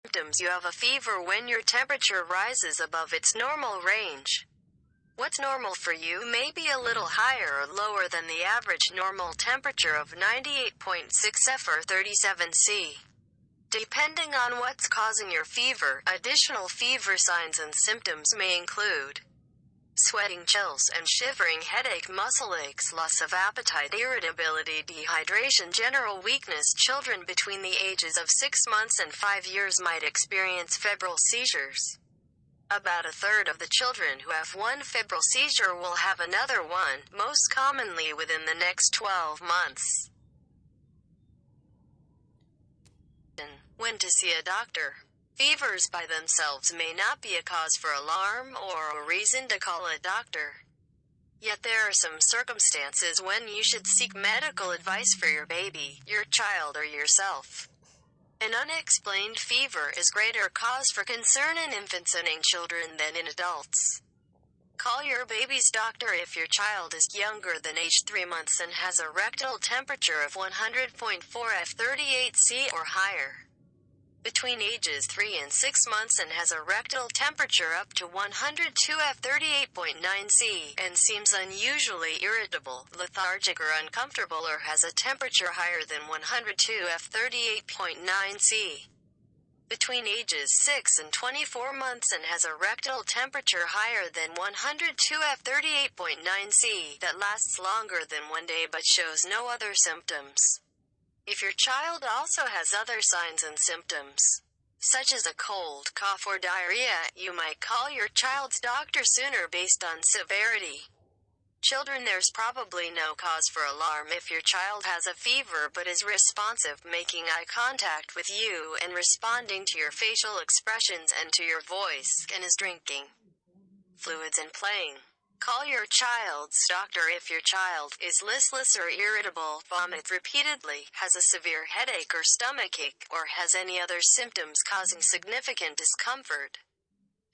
Symptoms: you have a fever when your temperature rises above its normal range. What's normal for you may be a little higher or lower than the average normal temperature of 98.6 F or 37 C. Depending on what's causing your fever, additional fever signs and symptoms may include sweating, chills and shivering, headache, muscle aches, loss of appetite, irritability, dehydration, general weakness. Children between the ages of 6 months and 5 years might experience febrile seizures. About a third of the children who have one febrile seizure will have another one, most commonly within the next 12 months. When to see a doctor. Fevers by themselves may not be a cause for alarm or a reason to call a doctor. Yet there are some circumstances when you should seek medical advice for your baby, your child, or yourself. An unexplained fever is greater cause for concern in infants and in children than in adults. Call your baby's doctor if your child is younger than age 3 months and has a rectal temperature of 100.4 F38C or higher. Between ages 3 and 6 months and has a rectal temperature up to 102 F38.9 C and seems unusually irritable, lethargic or uncomfortable, or has a temperature higher than 102 F38.9 C. Between ages 6 and 24 months and has a rectal temperature higher than 102 F38.9 C that lasts longer than 1 day but shows no other symptoms. If your child also has other signs and symptoms, such as a cold, cough, or diarrhea, you might call your child's doctor sooner based on severity. Children: there's probably no cause for alarm if your child has a fever but is responsive, making eye contact with you and responding to your facial expressions and to your voice, and is drinking fluids and playing. Call your child's doctor if your child is listless or irritable, vomits repeatedly, has a severe headache or stomachache, or has any other symptoms causing significant discomfort.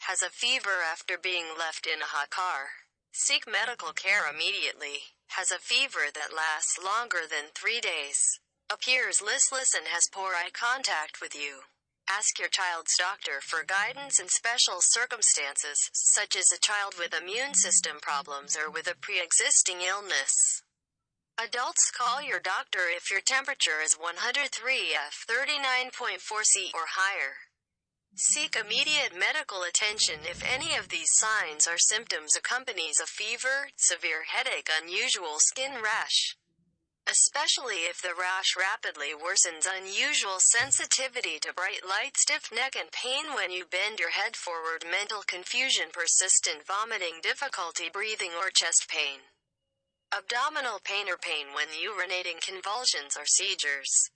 Has a fever after being left in a hot car. Seek medical care immediately. Has a fever that lasts longer than 3 days. Appears listless and has poor eye contact with you. Ask your child's doctor for guidance in special circumstances, such as a child with immune system problems or with a pre-existing illness. Adults: call your doctor if your temperature is 103 F39.4 C or higher. Seek immediate medical attention if any of these signs or symptoms accompanies a fever, severe headache, unusual skin rash, especially if the rash rapidly worsens, unusual sensitivity to bright light, stiff neck and pain when you bend your head forward, mental confusion, persistent vomiting, difficulty breathing or chest pain, abdominal pain or pain when urinating, convulsions or seizures.